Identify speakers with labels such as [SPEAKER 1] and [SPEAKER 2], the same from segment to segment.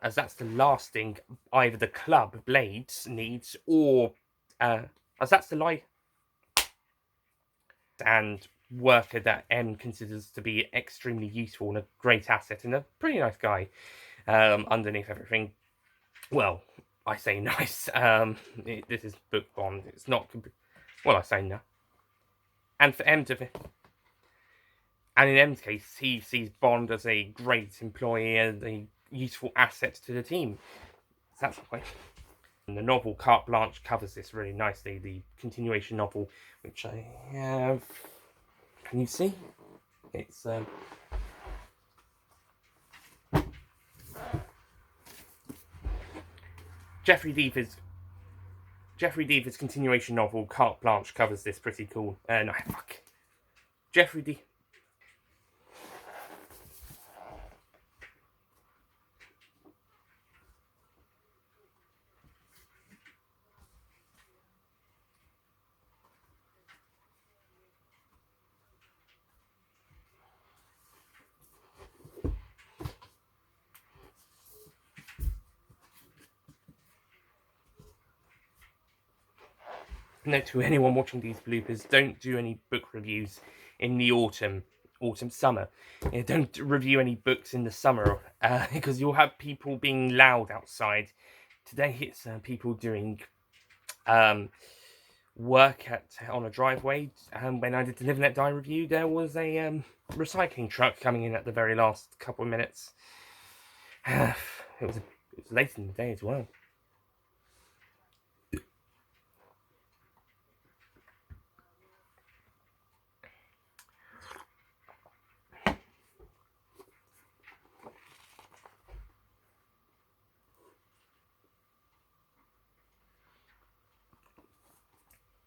[SPEAKER 1] as that's the last thing either the club Blades needs, or as that's the life and worker that M considers to be extremely useful and a great asset and a pretty nice guy underneath everything. Well, I say nice. This is book Bond. It's not. Well, I say no. And for M to, and in M's case, he sees Bond as a great employee and a useful asset to the team. So that's the point. And the novel Carte Blanche covers this really nicely. The continuation novel, which I have. Can you see? It's Jeffrey Deaver's continuation novel Carte Blanche covers this pretty cool. No, fuck. Jeffrey D. Note to anyone watching these bloopers: don't do any book reviews in the summer. Don't review any books in the summer because you'll have people being loud outside. Today it's people doing work on a driveway. When I did the Live and Let Die review, there was a recycling truck coming in at the very last couple of minutes. it was late in the day as well.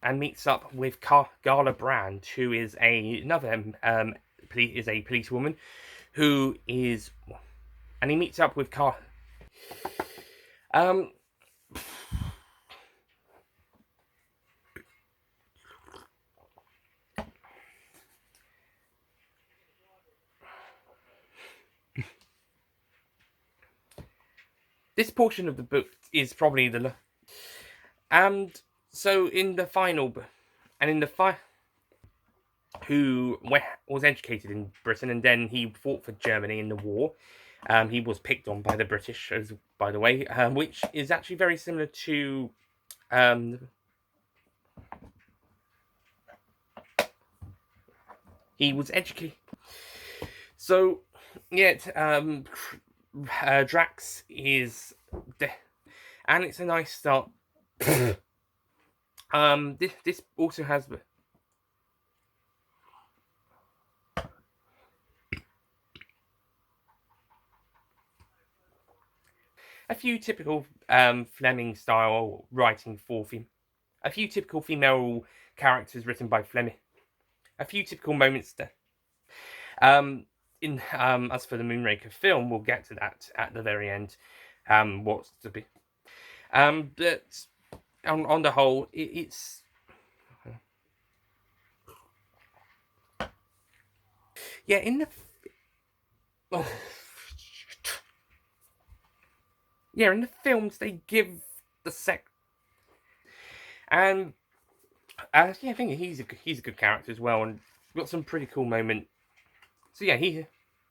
[SPEAKER 1] And meets up with Gala Brand, who is another is a policewoman, who is, and he meets up with this portion of the book is probably the, and so in the final, and in the who was educated in Britain and then he fought for Germany in the war. He was picked on by the British, by the way, which is actually very similar to he was educated. So yeah, Drax is, and it's a nice start. This also has a few typical Fleming style writing for a few typical female characters written by Fleming. A few typical moments there. As for the Moonraker film, we'll get to that at the very end. What's to be. But on the whole, it's. Yeah, in the. Yeah, in the films they give the and yeah, I think he's a good character as well, and got some pretty cool moment. So yeah,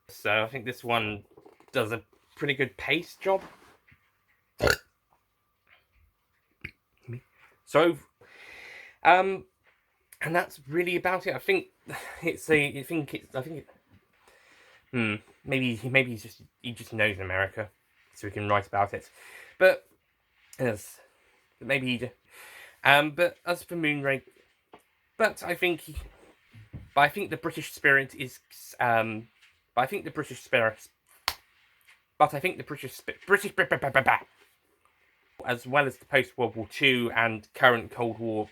[SPEAKER 1] so I think this one does a pretty good pace job. So, and that's really about it. I think it's maybe he just knows America, so he can write about it. But yes, maybe but as for Moonraker, but I think the British spirit is as well as the post World War II and current Cold War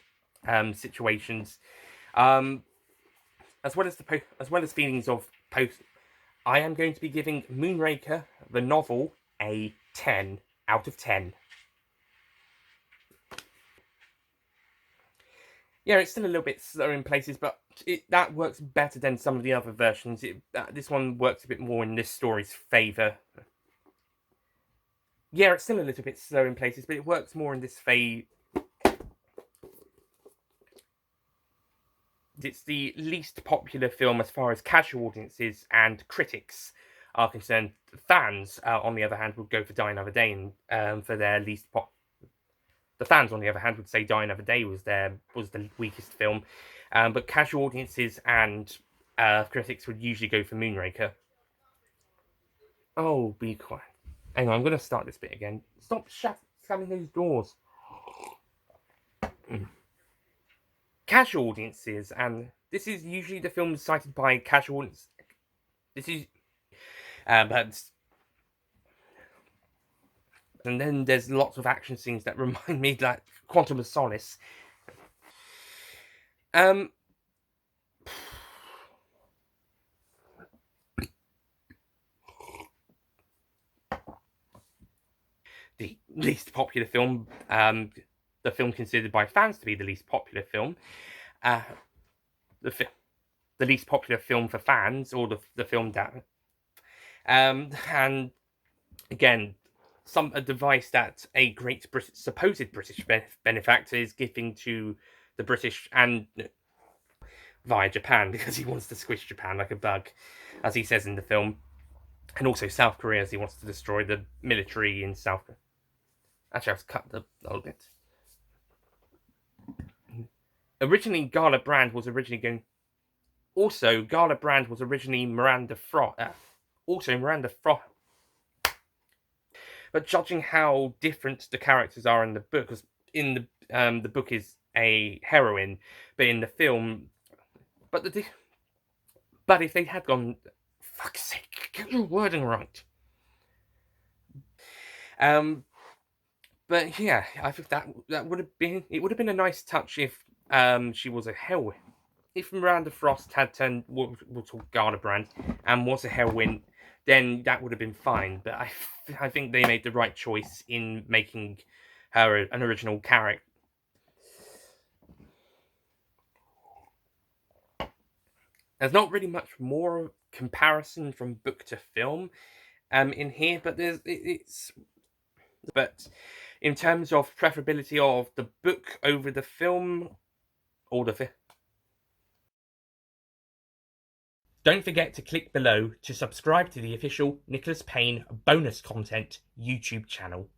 [SPEAKER 1] situations, as well as feelings of post. I am going to be giving Moonraker, the novel, a 10 out of 10. Yeah, it's still a little bit slow in places, but that works better than some of the other versions. This one works a bit more in this story's favour. Yeah, it's still a little bit slow in places, but it works more in this phase. It's the least popular film as far as casual audiences and critics are concerned. Fans, on the other hand, would go for Die Another Day for their least pop. The fans, on the other hand, would say Die Another Day was the weakest film, but casual audiences and critics would usually go for Moonraker. Oh, be quiet. Hang on, I'm going to start this bit again. Stop slamming those doors. Casual audiences, and this is usually the film cited by casual audiences. This is, but and then there's lots of action scenes that remind me like Quantum of Solace. Um, the least popular film, the film considered by fans to be the least popular film, uh, the the least popular film for fans, or the film that, and again, a device that a great supposed British benefactor is giving to the British and via Japan because he wants to squish Japan like a bug, as he says in the film, and also South Korea as he wants to destroy the military in South Korea. Actually, I've cut the whole bit. Originally, Gala Brand was originally going. Also, Gala Brand was originally Miranda Frost. Also, Miranda Frost. But judging how different the characters are in the book, because in the book is a heroine, but in the film, but but if they had gone, fuck's sake, get your wording right. But yeah, I think that would have been a nice touch if she was a heroine. If Miranda Frost had turned we'll talk Gardabrand and was a heroine, then that would have been fine. But I think they made the right choice in making her an original character. There's not really much more comparison from book to film in here, but it's but in terms of preferability of the book over the film or the film. Don't forget to click below to subscribe to the official Nicholas Payne bonus content YouTube channel.